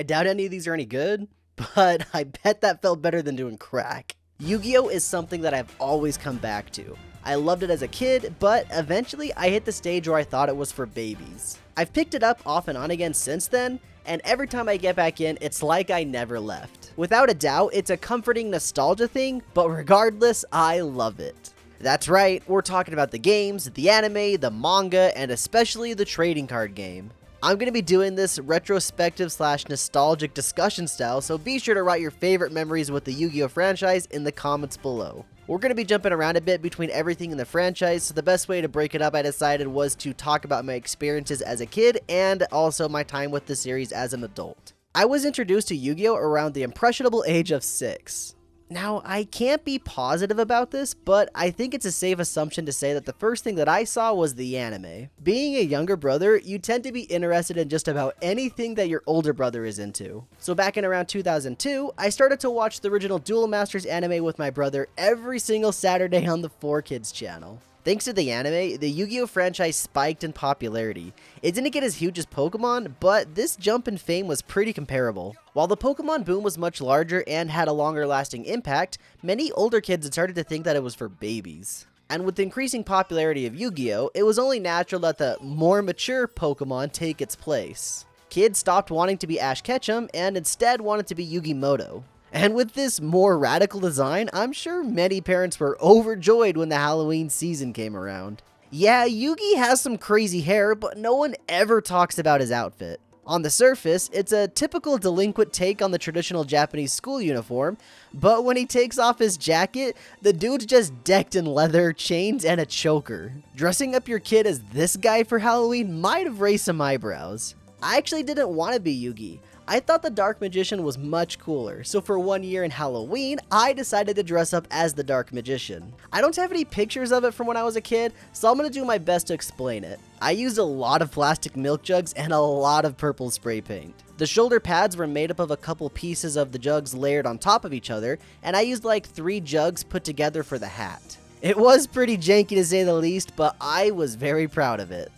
I doubt any of these are any good, but I bet that felt better than doing crack. Yu-Gi-Oh! Is something that I've always come back to. I loved it as a kid, but eventually I hit the stage where I thought it was for babies. I've picked it up off and on again since then, and every time I get back in, it's like I never left. Without a doubt, it's a comforting nostalgia thing, but regardless, I love it. That's right, we're talking about the games, the anime, the manga, and especially the trading card game. I'm going to be doing this retrospective / nostalgic discussion style, so be sure to write your favorite memories with the Yu-Gi-Oh! Franchise in the comments below. We're going to be jumping around a bit between everything in the franchise, so the best way to break it up I decided was to talk about my experiences as a kid and also my time with the series as an adult. I was introduced to Yu-Gi-Oh! Around the impressionable age of 6. Now, I can't be positive about this, but I think it's a safe assumption to say that the first thing that I saw was the anime. Being a younger brother, you tend to be interested in just about anything that your older brother is into. So back in around 2002, I started to watch the original Duel Masters anime with my brother every single Saturday on the 4Kids channel. Thanks to the anime, the Yu-Gi-Oh! Franchise spiked in popularity. It didn't get as huge as Pokemon, but this jump in fame was pretty comparable. While the Pokemon boom was much larger and had a longer lasting impact, many older kids had started to think that it was for babies. And with the increasing popularity of Yu-Gi-Oh!, it was only natural that the more mature Pokemon take its place. Kids stopped wanting to be Ash Ketchum and instead wanted to be Yu-Gi-Moto. And with this more radical design, I'm sure many parents were overjoyed when the Halloween season came around. Yeah, Yugi has some crazy hair, but no one ever talks about his outfit. On the surface, it's a typical delinquent take on the traditional Japanese school uniform, but when he takes off his jacket, the dude's just decked in leather, chains, and a choker. Dressing up your kid as this guy for Halloween might have raised some eyebrows. I actually didn't want to be Yugi. I thought the Dark Magician was much cooler, so for one year in Halloween, I decided to dress up as the Dark Magician. I don't have any pictures of it from when I was a kid, so I'm going to do my best to explain it. I used a lot of plastic milk jugs and a lot of purple spray paint. The shoulder pads were made up of a couple pieces of the jugs layered on top of each other, and I used like 3 jugs put together for the hat. It was pretty janky to say the least, but I was very proud of it.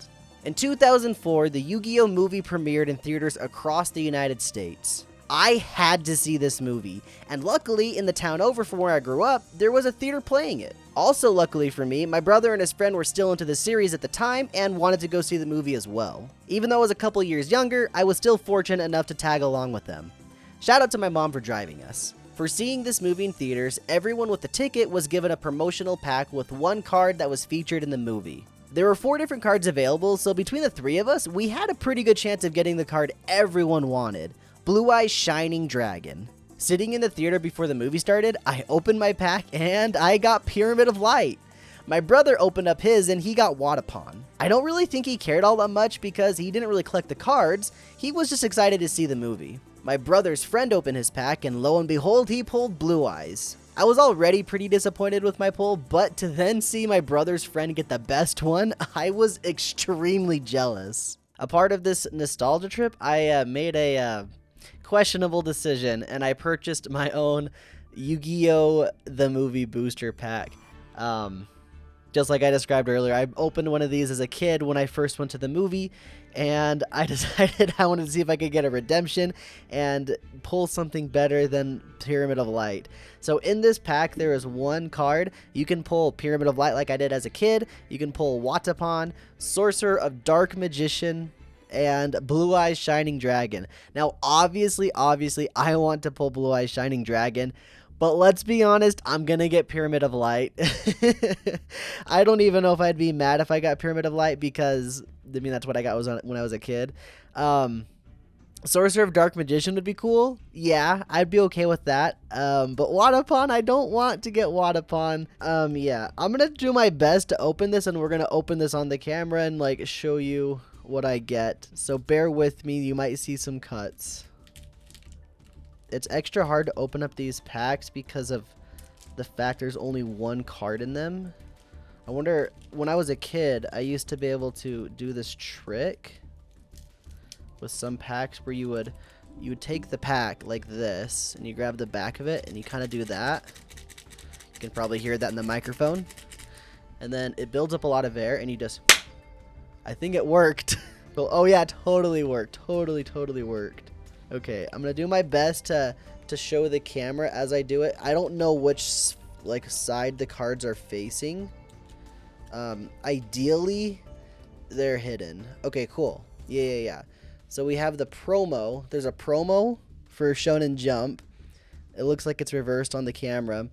In 2004, the Yu-Gi-Oh! Movie premiered in theaters across the United States. I had to see this movie, and luckily, in the town over from where I grew up, there was a theater playing it. Also luckily for me, my brother and his friend were still into the series at the time and wanted to go see the movie as well. Even though I was a couple years younger, I was still fortunate enough to tag along with them. Shout out to my mom for driving us. For seeing this movie in theaters, everyone with the ticket was given a promotional pack with 1 card that was featured in the movie. There were 4 different cards available, so between the 3 of us, we had a pretty good chance of getting the card everyone wanted, Blue Eyes Shining Dragon. Sitting in the theater before the movie started, I opened my pack and I got Pyramid of Light. My brother opened up his and he got Wadapon. I don't really think he cared all that much because he didn't really collect the cards, he was just excited to see the movie. My brother's friend opened his pack and lo and behold, he pulled Blue Eyes. I was already pretty disappointed with my pull, but to then see my brother's friend get the best one, I was extremely jealous. A part of this nostalgia trip, I made a questionable decision, and I purchased my own Yu-Gi-Oh! The Movie booster pack. Just like I described earlier, I opened one of these as a kid when I first went to the movie, and I decided I wanted to see if I could get a redemption and pull something better than Pyramid of Light. So in this pack, there is 1 card. You can pull Pyramid of Light like I did as a kid. You can pull Watapon, Sorcerer of Dark Magician, and Blue Eyes Shining Dragon. Now, obviously, I want to pull Blue Eyes Shining Dragon, but let's be honest, I'm gonna get Pyramid of Light. I don't even know if I'd be mad if I got Pyramid of Light because, I mean, that's what I got when I was a kid. Sorcerer of Dark Magician would be cool. Yeah, I'd be okay with that. But Wadapon, I don't want to get Wadapon. Yeah, I'm gonna do my best to open this, and we're gonna open this on the camera and, like, show you what I get. So bear with me, you might see some cuts. It's extra hard to open up these packs because of the fact there's only 1 card in them. I wonder, when I was a kid, I used to be able to do this trick with some packs where you would take the pack like this and you grab the back of it and you kind of do that. You can probably hear that in the microphone. And then it builds up a lot of air and you just, I think it worked. Oh yeah, totally worked. Totally worked. Okay, I'm gonna do my best to show the camera as I do it. I don't know which like side the cards are facing. Ideally, they're hidden. Okay, cool. Yeah. So we have the promo. There's a promo for Shonen Jump. It looks like it's reversed on the camera.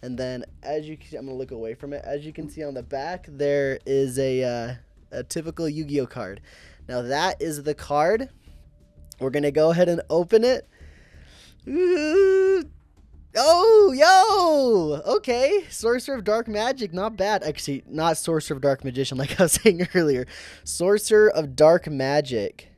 And then, as you can, I'm gonna look away from it. As you can see on the back, there is a typical Yu-Gi-Oh card. Now that is the card. We're gonna go ahead and open it. Ooh. Oh, yo! Okay, Sorcerer of Dark Magic, not bad. Actually, not Sorcerer of Dark Magician like I was saying earlier. Sorcerer of Dark Magic.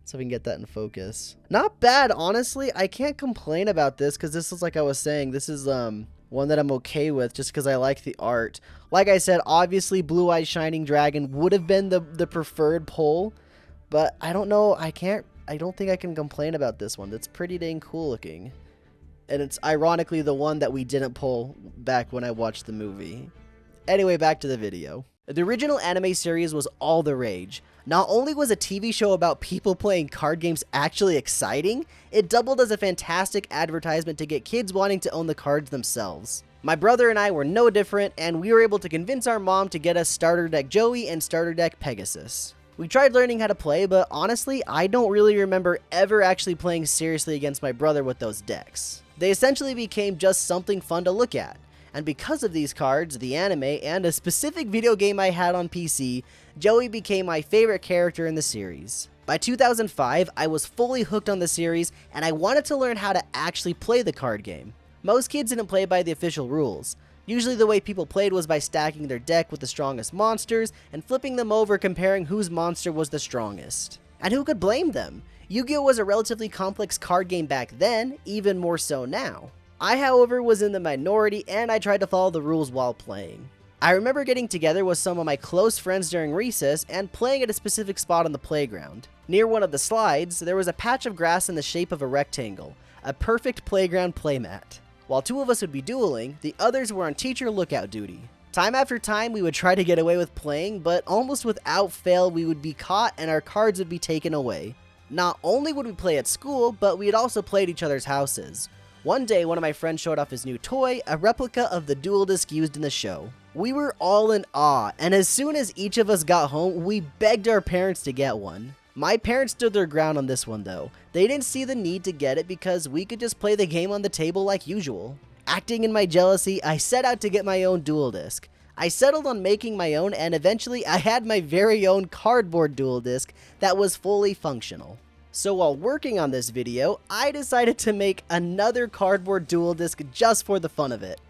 So we can get that in focus. Not bad, honestly. I can't complain about this because this is like I was saying. This is one that I'm okay with just because I like the art. Like I said, obviously Blue Eyes Shining Dragon would have been the preferred pull, but I don't know. I don't think I can complain about this one. That's pretty dang cool looking. And it's ironically the one that we didn't pull back when I watched the movie. Anyway, back to the video. The original anime series was all the rage. Not only was a TV show about people playing card games actually exciting, it doubled as a fantastic advertisement to get kids wanting to own the cards themselves. My brother and I were no different, and we were able to convince our mom to get us Starter Deck Joey and Starter Deck Pegasus. We tried learning how to play, but honestly, I don't really remember ever actually playing seriously against my brother with those decks. They essentially became just something fun to look at. And because of these cards, the anime, and a specific video game I had on PC, Joey became my favorite character in the series. By 2005, I was fully hooked on the series, and I wanted to learn how to actually play the card game. Most kids didn't play by the official rules. Usually the way people played was by stacking their deck with the strongest monsters, and flipping them over comparing whose monster was the strongest. And who could blame them? Yu-Gi-Oh! Was a relatively complex card game back then, even more so now. I, however, was in the minority, and I tried to follow the rules while playing. I remember getting together with some of my close friends during recess and playing at a specific spot on the playground. Near one of the slides, there was a patch of grass in the shape of a rectangle, a perfect playground playmat. While two of us would be dueling, the others were on teacher lookout duty. Time after time, we would try to get away with playing, but almost without fail, we would be caught and our cards would be taken away. Not only would we play at school, but we had also played at each other's houses. One day, one of my friends showed off his new toy, a replica of the duel disc used in the show. We were all in awe, and as soon as each of us got home, we begged our parents to get one. My parents stood their ground on this one though. They didn't see the need to get it because we could just play the game on the table like usual. Acting in my jealousy, I set out to get my own duel disc. I settled on making my own, and eventually I had my very own cardboard duel disc that was fully functional. So while working on this video, I decided to make another cardboard duel disc just for the fun of it.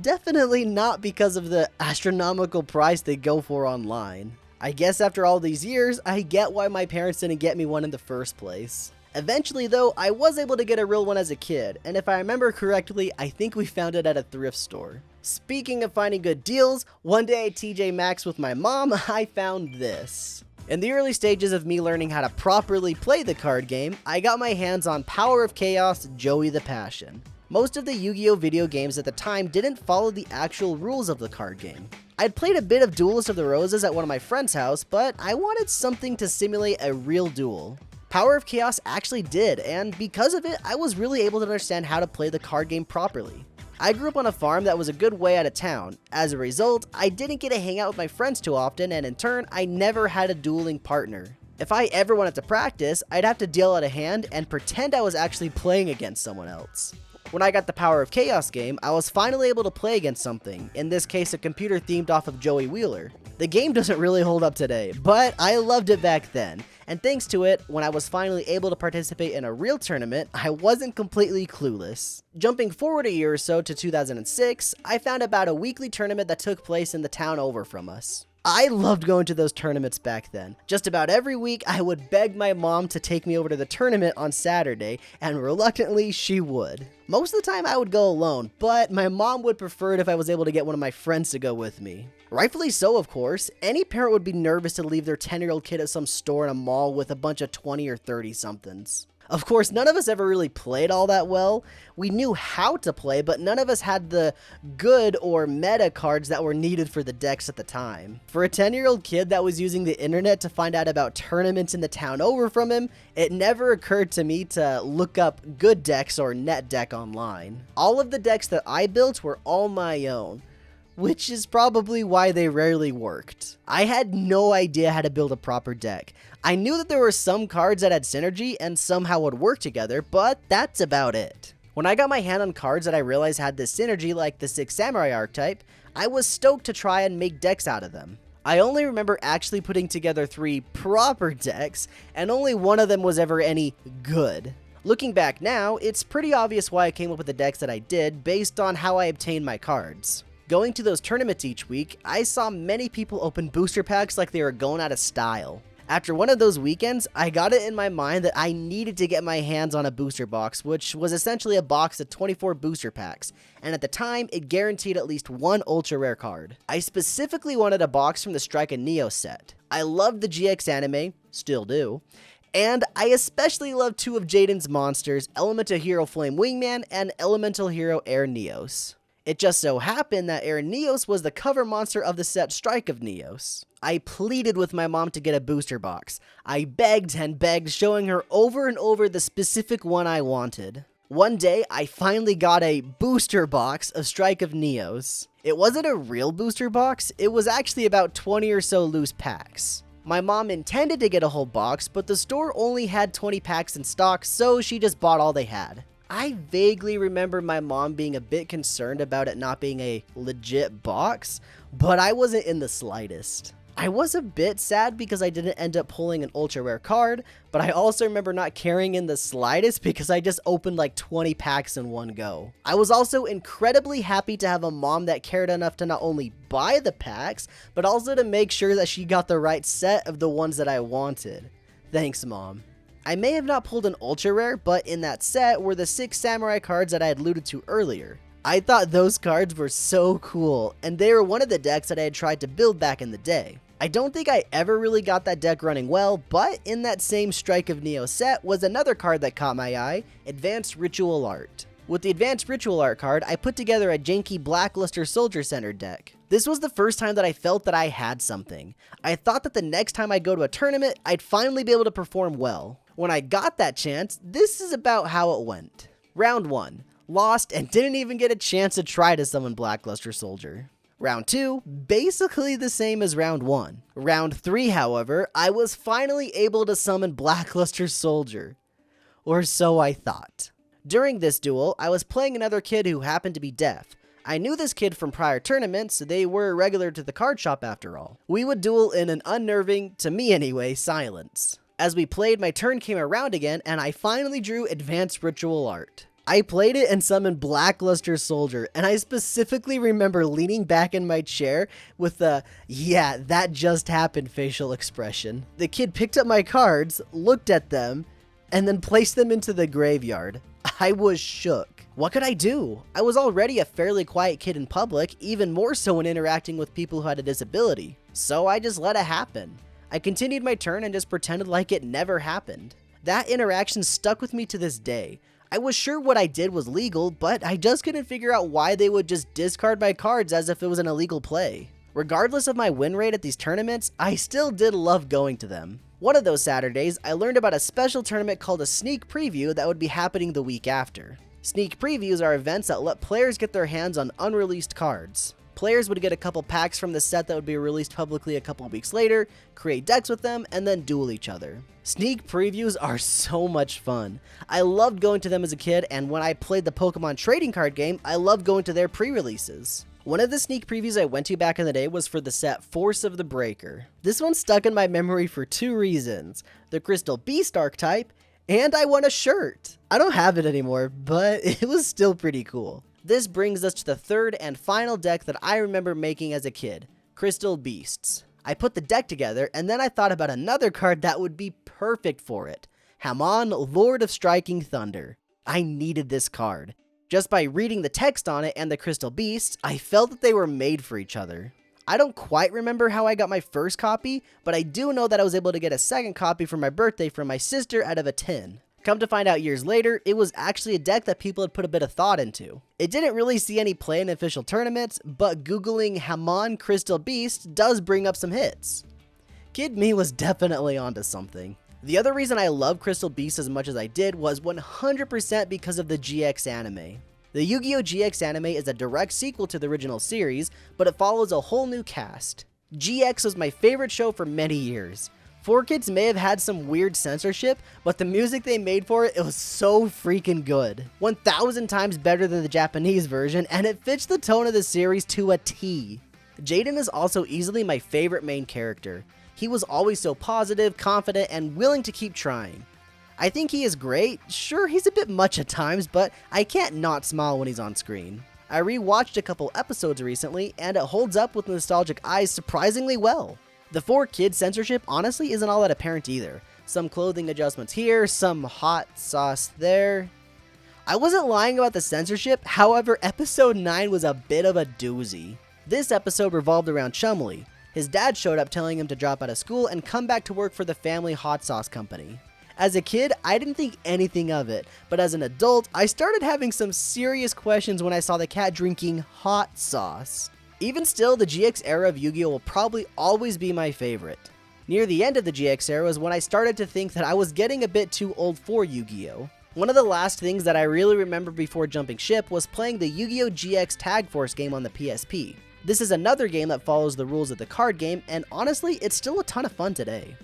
Definitely not because of the astronomical price they go for online. I guess after all these years, I get why my parents didn't get me one in the first place. Eventually though, I was able to get a real one as a kid, and if I remember correctly, I think we found it at a thrift store. Speaking of finding good deals, one day at TJ Maxx with my mom, I found this. In the early stages of me learning how to properly play the card game, I got my hands on Power of Chaos Joey the Passion. Most of the Yu-Gi-Oh! Video games at the time didn't follow the actual rules of the card game. I'd played a bit of Duelist of the Roses at one of my friend's house, but I wanted something to simulate a real duel. Power of Chaos actually did, and because of it, I was really able to understand how to play the card game properly. I grew up on a farm that was a good way out of town. As a result, I didn't get to hang out with my friends too often, and in turn, I never had a dueling partner. If I ever wanted to practice, I'd have to deal out a hand and pretend I was actually playing against someone else. When I got the Power of Chaos game, I was finally able to play against something, in this case a computer themed off of Joey Wheeler. The game doesn't really hold up today, but I loved it back then, and thanks to it, when I was finally able to participate in a real tournament, I wasn't completely clueless. Jumping forward a year or so to 2006, I found about a weekly tournament that took place in the town over from us. I loved going to those tournaments back then. Just about every week, I would beg my mom to take me over to the tournament on Saturday, and reluctantly, she would. Most of the time, I would go alone, but my mom would prefer it if I was able to get one of my friends to go with me. Rightfully so, of course. Any parent would be nervous to leave their 10-year-old kid at some store in a mall with a bunch of 20 or 30-somethings. Of course, none of us ever really played all that well. We knew how to play, but none of us had the good or meta cards that were needed for the decks at the time. For a 10-year-old kid that was using the internet to find out about tournaments in the town over from him, it never occurred to me to look up good decks or net deck online. All of the decks that I built were all my own, which is probably why they rarely worked. I had no idea how to build a proper deck. I knew that there were some cards that had synergy and somehow would work together, but that's about it. When I got my hand on cards that I realized had this synergy, like the 6 Samurai archetype, I was stoked to try and make decks out of them. I only remember actually putting together 3 proper decks, and only one of them was ever any good. Looking back now, it's pretty obvious why I came up with the decks that I did based on how I obtained my cards. Going to those tournaments each week, I saw many people open booster packs like they were going out of style. After one of those weekends, I got it in my mind that I needed to get my hands on a booster box, which was essentially a box of 24 booster packs, and at the time, it guaranteed at least one ultra rare card. I specifically wanted a box from the Strike of Neo set. I loved the GX anime, still do, and I especially loved 2 of Jaden's monsters, Elemental Hero Flame Wingman and Elemental Hero Air Neos. It just so happened that Air Neos was the cover monster of the set Strike of Neos. I pleaded with my mom to get a booster box. I begged and begged, showing her over and over the specific one I wanted. One day, I finally got a booster box of Strike of Neos. It wasn't a real booster box, it was actually about 20 or so loose packs. My mom intended to get a whole box, but the store only had 20 packs in stock, so she just bought all they had. I vaguely remember my mom being a bit concerned about it not being a legit box, but I wasn't in the slightest. I was a bit sad because I didn't end up pulling an ultra rare card, but I also remember not caring in the slightest because I just opened like 20 packs in one go. I was also incredibly happy to have a mom that cared enough to not only buy the packs, but also to make sure that she got the right set of the ones that I wanted. Thanks, Mom. I may have not pulled an ultra rare, but in that set were the 6 Samurai cards that I had alluded to earlier. I thought those cards were so cool, and they were one of the decks that I had tried to build back in the day. I don't think I ever really got that deck running well, but in that same Strike of Neo set was another card that caught my eye, Advanced Ritual Art. With the Advanced Ritual Art card, I put together a janky Blackluster Soldier Center deck. This was the first time that I felt that I had something. I thought that the next time I go to a tournament, I'd finally be able to perform well. When I got that chance, this is about how it went. Round 1. Lost and didn't even get a chance to try to summon Blackluster Soldier. Round 2, basically the same as round 1. Round 3, however, I was finally able to summon Blackluster Soldier. Or so I thought. During this duel, I was playing another kid who happened to be deaf. I knew this kid from prior tournaments, they were regular to the card shop after all. We would duel in an unnerving, to me anyway, silence. As we played, my turn came around again, and I finally drew Advanced Ritual Art. I played it and summoned Blackluster Soldier, and I specifically remember leaning back in my chair with the, yeah, that just happened facial expression. The kid picked up my cards, looked at them, and then placed them into the graveyard. I was shook. What could I do? I was already a fairly quiet kid in public, even more so when interacting with people who had a disability. So I just let it happen. I continued my turn and just pretended like it never happened. That interaction stuck with me to this day. I was sure what I did was legal, but I just couldn't figure out why they would just discard my cards as if it was an illegal play. Regardless of my win rate at these tournaments, I still did love going to them. One of those Saturdays, I learned about a special tournament called a sneak preview that would be happening the week after. Sneak previews are events that let players get their hands on unreleased cards. Players would get a couple packs from the set that would be released publicly a couple weeks later, create decks with them, and then duel each other. Sneak previews are so much fun. I loved going to them as a kid, and when I played the Pokemon trading card game, I loved going to their pre-releases. One of the sneak previews I went to back in the day was for the set Force of the Breaker. This one stuck in my memory for 2 reasons: the Crystal Beast archetype, and I won a shirt. I don't have it anymore, but it was still pretty cool. This brings us to the third and final deck that I remember making as a kid, Crystal Beasts. I put the deck together, and then I thought about another card that would be perfect for it. Hamon, Lord of Striking Thunder. I needed this card. Just by reading the text on it and the Crystal Beasts, I felt that they were made for each other. I don't quite remember how I got my first copy, but I do know that I was able to get a second copy for my birthday from my sister out of a tin. Come to find out years later, it was actually a deck that people had put a bit of thought into. It didn't really see any play in official tournaments, but googling Hamon Crystal Beast does bring up some hits. Kid me was definitely onto something. The other reason I love Crystal Beast as much as I did was 100% because of the GX anime. The Yu-Gi-Oh! GX anime is a direct sequel to the original series, but it follows a whole new cast. GX was my favorite show for many years. 4Kids may have had some weird censorship, but the music they made for it was so freaking good. 1,000 times better than the Japanese version, and it fits the tone of the series to a T. Jaden is also easily my favorite main character. He was always so positive, confident, and willing to keep trying. I think he is great. Sure, he's a bit much at times, but I can't not smile when he's on screen. I rewatched a couple episodes recently, and it holds up with nostalgic eyes surprisingly well. The 4Kids censorship honestly isn't all that apparent either. Some clothing adjustments here, some hot sauce there. I wasn't lying about the censorship, however, episode 9 was a bit of a doozy. This episode revolved around Chumley. His dad showed up telling him to drop out of school and come back to work for the family hot sauce company. As a kid, I didn't think anything of it, but as an adult, I started having some serious questions when I saw the cat drinking hot sauce. Even still, the GX era of Yu-Gi-Oh! Will probably always be my favorite. Near the end of the GX era was when I started to think that I was getting a bit too old for Yu-Gi-Oh! One of the last things that I really remember before jumping ship was playing the Yu-Gi-Oh! GX Tag Force game on the PSP. This is another game that follows the rules of the card game, and honestly, it's still a ton of fun today.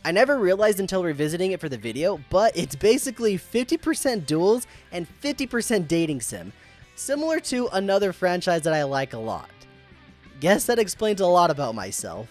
I never realized until revisiting it for the video, but it's basically 50% duels and 50% dating sim, similar to another franchise that I like a lot. Guess that explains a lot about myself.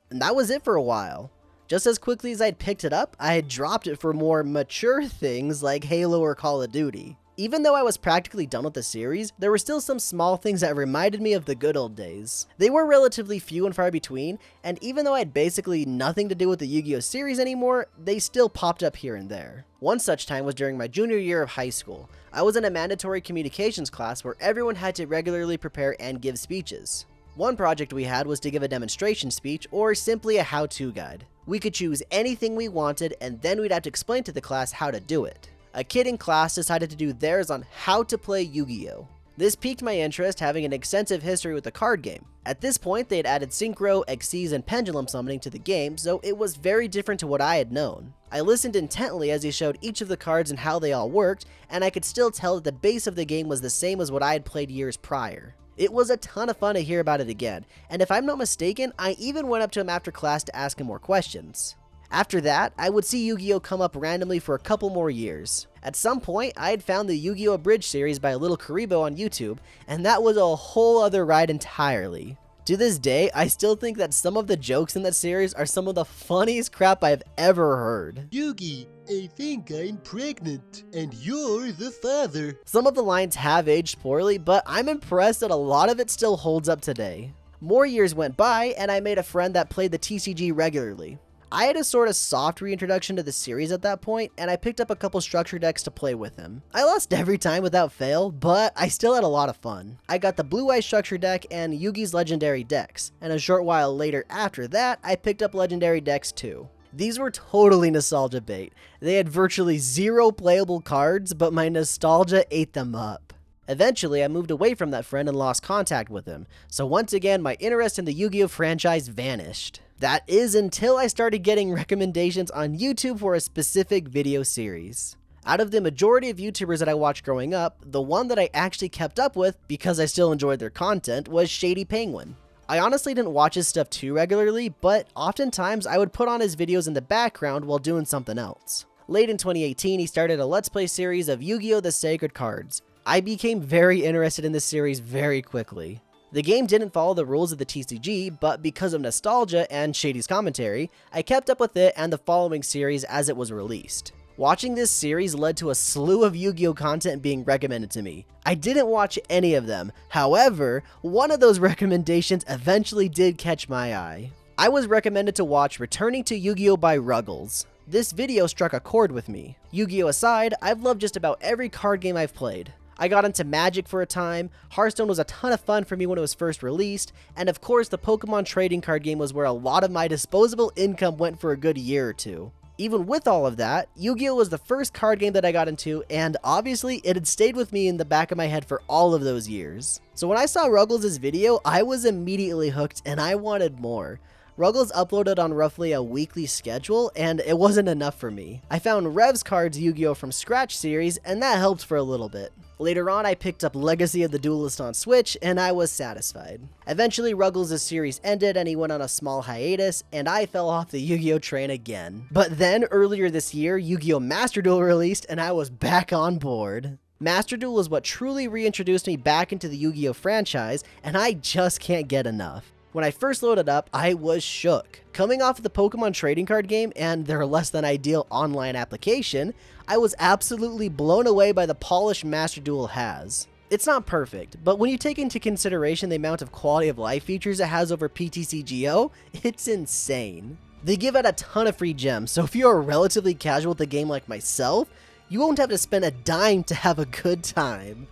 And that was it for a while. Just as quickly as I'd picked it up, I had dropped it for more mature things like Halo or Call of Duty. Even though I was practically done with the series, there were still some small things that reminded me of the good old days. They were relatively few and far between, and even though I had basically nothing to do with the Yu-Gi-Oh! Series anymore, they still popped up here and there. One such time was during my junior year of high school. I was in a mandatory communications class where everyone had to regularly prepare and give speeches. One project we had was to give a demonstration speech or simply a how-to guide. We could choose anything we wanted and then we'd have to explain to the class how to do it. A kid in class decided to do theirs on how to play Yu-Gi-Oh! This piqued my interest, having an extensive history with the card game. At this point, they had added Synchro, Xyz, and Pendulum summoning to the game, so it was very different to what I had known. I listened intently as he showed each of the cards and how they all worked, and I could still tell that the base of the game was the same as what I had played years prior. It was a ton of fun to hear about it again, and if I'm not mistaken, I even went up to him after class to ask him more questions. After that, I would see Yu-Gi-Oh! Come up randomly for a couple more years. At some point, I had found the Yu-Gi-Oh! Abridged series by Little Karibo on YouTube, and that was a whole other ride entirely. To this day, I still think that some of the jokes in that series are some of the funniest crap I've ever heard. Yugi, I think I'm pregnant, and you're the father. Some of the lines have aged poorly, but I'm impressed that a lot of it still holds up today. More years went by, and I made a friend that played the TCG regularly. I had a sort of soft reintroduction to the series at that point, and I picked up a couple structure decks to play with him. I lost every time without fail, but I still had a lot of fun. I got the Blue Eye structure deck and Yugi's legendary decks, and a short while later after that, I picked up legendary decks too. These were totally nostalgia bait. They had virtually zero playable cards, but my nostalgia ate them up. Eventually, I moved away from that friend and lost contact with him, so once again, my interest in the Yu-Gi-Oh! Franchise vanished. That is until I started getting recommendations on YouTube for a specific video series. Out of the majority of YouTubers that I watched growing up, the one that I actually kept up with, because I still enjoyed their content, was Shady Penguin. I honestly didn't watch his stuff too regularly, but oftentimes I would put on his videos in the background while doing something else. Late in 2018, he started a Let's Play series of Yu-Gi-Oh! The Sacred Cards. I became very interested in this series very quickly. The game didn't follow the rules of the TCG, but because of nostalgia and Shady's commentary, I kept up with it and the following series as it was released. Watching this series led to a slew of Yu-Gi-Oh! Content being recommended to me. I didn't watch any of them, however, one of those recommendations eventually did catch my eye. I was recommended to watch Returning to Yu-Gi-Oh! By Ruggles. This video struck a chord with me. Yu-Gi-Oh! Aside, I've loved just about every card game I've played. I got into Magic for a time, Hearthstone was a ton of fun for me when it was first released, and of course the Pokemon trading card game was where a lot of my disposable income went for a good year or two. Even with all of that, Yu-Gi-Oh was the first card game that I got into, and obviously it had stayed with me in the back of my head for all of those years. So when I saw Ruggles' video, I was immediately hooked and I wanted more. Ruggles uploaded on roughly a weekly schedule, and it wasn't enough for me. I found Rev's cards Yu-Gi-Oh from Scratch series, and that helped for a little bit. Later on, I picked up Legacy of the Duelist on Switch, and I was satisfied. Eventually, Ruggles' series ended and he went on a small hiatus, and I fell off the Yu-Gi-Oh train again. But then, earlier this year, Yu-Gi-Oh! Master Duel released, and I was back on board. Master Duel is what truly reintroduced me back into the Yu-Gi-Oh franchise, and I just can't get enough. When I first loaded up, I was shook. Coming off of the Pokemon trading card game and their less than ideal online application, I was absolutely blown away by the polish Master Duel has. It's not perfect, but when you take into consideration the amount of quality of life features it has over PTCGO, it's insane. They give out a ton of free gems, so if you're relatively casual with the game like myself, you won't have to spend a dime to have a good time.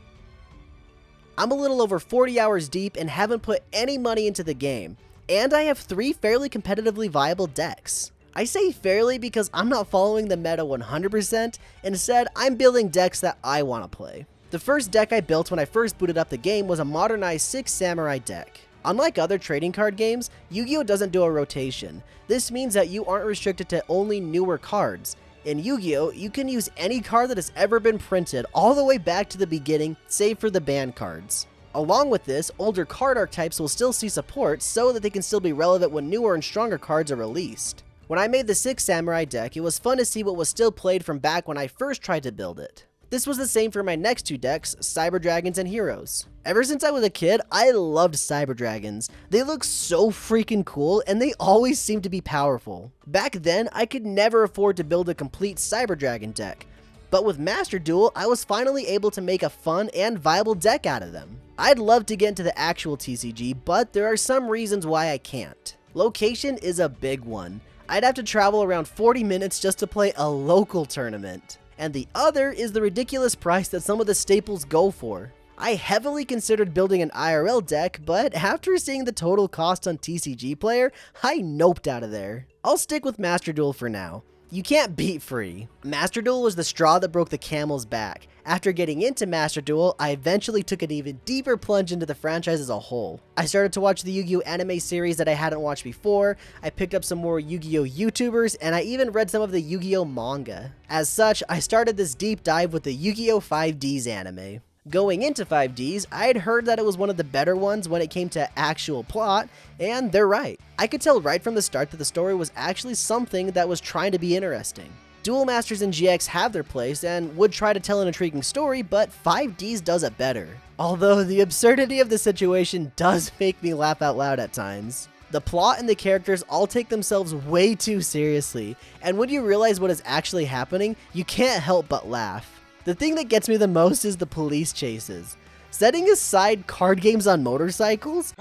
I'm a little over 40 hours deep and haven't put any money into the game, and I have 3 fairly competitively viable decks. I say fairly because I'm not following the meta 100%, instead I'm building decks that I want to play. The first deck I built when I first booted up the game was a modernized 6 Samurai deck. Unlike other trading card games, Yu-Gi-Oh doesn't do a rotation. This means that you aren't restricted to only newer cards. In Yu-Gi-Oh, you can use any card that has ever been printed all the way back to the beginning, save for the banned cards. Along with this, older card archetypes will still see support so that they can still be relevant when newer and stronger cards are released. When I made the 6 Samurai deck, it was fun to see what was still played from back when I first tried to build it. This was the same for my next 2 decks, Cyber Dragons and Heroes. Ever since I was a kid, I loved Cyber Dragons. They look so freaking cool and they always seem to be powerful. Back then, I could never afford to build a complete Cyber Dragon deck. But with Master Duel, I was finally able to make a fun and viable deck out of them. I'd love to get into the actual TCG, but there are some reasons why I can't. Location is a big one. I'd have to travel around 40 minutes just to play a local tournament. And the other is the ridiculous price that some of the staples go for. I heavily considered building an IRL deck, but after seeing the total cost on TCG Player, I noped out of there. I'll stick with Master Duel for now. You can't beat free. Master Duel was the straw that broke the camel's back. After getting into Master Duel, I eventually took an even deeper plunge into the franchise as a whole. I started to watch the Yu-Gi-Oh anime series that I hadn't watched before, I picked up some more Yu-Gi-Oh YouTubers, and I even read some of the Yu-Gi-Oh manga. As such, I started this deep dive with the Yu-Gi-Oh 5Ds anime. Going into 5Ds, I had heard that it was one of the better ones when it came to actual plot, and they're right. I could tell right from the start that the story was actually something that was trying to be interesting. Duel Masters and GX have their place and would try to tell an intriguing story, but 5Ds does it better. Although the absurdity of the situation does make me laugh out loud at times. The plot and the characters all take themselves way too seriously, and when you realize what is actually happening, you can't help but laugh. The thing that gets me the most is the police chases. Setting aside card games on motorcycles,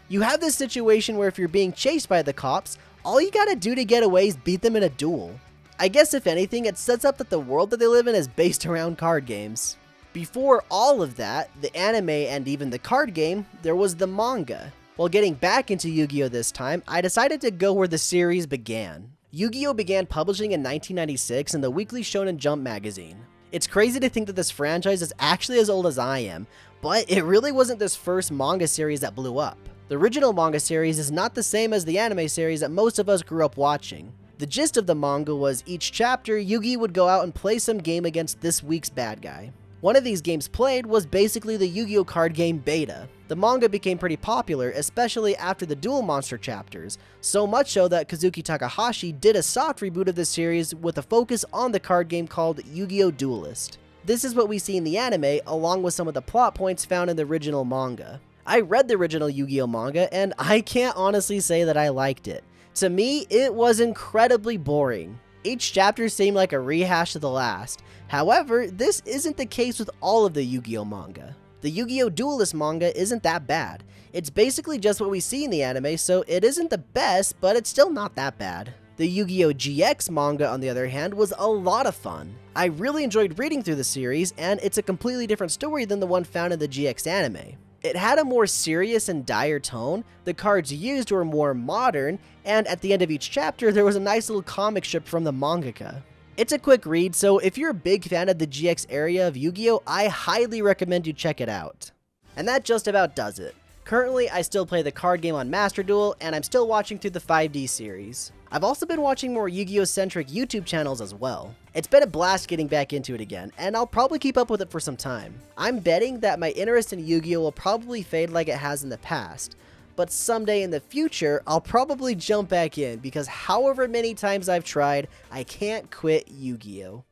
you have this situation where if you're being chased by the cops, all you gotta do to get away is beat them in a duel. I guess if anything, it sets up that the world that they live in is based around card games. Before all of that, the anime and even the card game, there was the manga. While getting back into Yu-Gi-Oh this time, I decided to go where the series began. Yu-Gi-Oh began publishing in 1996 in the Weekly Shonen Jump magazine. It's crazy to think that this franchise is actually as old as I am, but it really wasn't this first manga series that blew up. The original manga series is not the same as the anime series that most of us grew up watching. The gist of the manga was each chapter, Yugi would go out and play some game against this week's bad guy. One of these games played was basically the Yu-Gi-Oh card game beta. The manga became pretty popular, especially after the Duel Monster chapters, so much so that Kazuki Takahashi did a soft reboot of the series with a focus on the card game called Yu-Gi-Oh! Duelist. This is what we see in the anime, along with some of the plot points found in the original manga. I read the original Yu-Gi-Oh manga, and I can't honestly say that I liked it. To me, it was incredibly boring. Each chapter seemed like a rehash of the last. However, this isn't the case with all of the Yu-Gi-Oh manga. The Yu-Gi-Oh! Duelist manga isn't that bad. It's basically just what we see in the anime, so it isn't the best, but it's still not that bad. The Yu-Gi-Oh! GX manga, on the other hand, was a lot of fun. I really enjoyed reading through the series, and it's a completely different story than the one found in the GX anime. It had a more serious and dire tone, the cards used were more modern, and at the end of each chapter there was a nice little comic strip from the mangaka. It's a quick read, so if you're a big fan of the GX area of Yu-Gi-Oh!, I highly recommend you check it out. And that just about does it. Currently, I still play the card game on Master Duel, and I'm still watching through the 5D series. I've also been watching more Yu-Gi-Oh!-centric YouTube channels as well. It's been a blast getting back into it again, and I'll probably keep up with it for some time. I'm betting that my interest in Yu-Gi-Oh! Will probably fade like it has in the past, but someday in the future, I'll probably jump back in, because however many times I've tried, I can't quit Yu-Gi-Oh!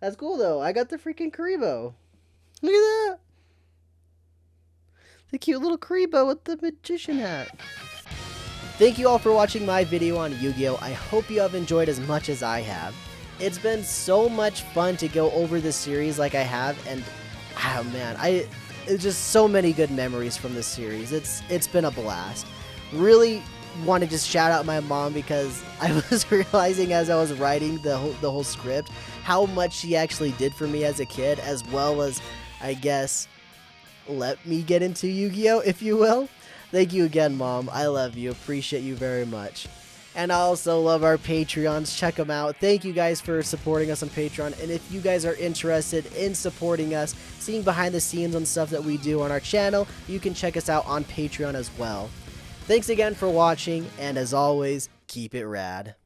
That's cool though, I got the freaking Karibo. Look at that! The cute little Karibo with the magician hat. Thank you all for watching my video on Yu-Gi-Oh! I hope you have enjoyed as much as I have. It's been so much fun to go over this series like I have, and oh man, it's just so many good memories from this series. It's been a blast. Really want to just shout out my mom, because I was realizing as I was writing the whole script how much she actually did for me as a kid, as well as, I guess, let me get into Yu-Gi-Oh! If you will. Thank you again, Mom. I love you. Appreciate you very much. And I also love our Patreons. Check them out. Thank you guys for supporting us on Patreon. And if you guys are interested in supporting us, seeing behind the scenes on stuff that we do on our channel, you can check us out on Patreon as well. Thanks again for watching, and as always, keep it rad.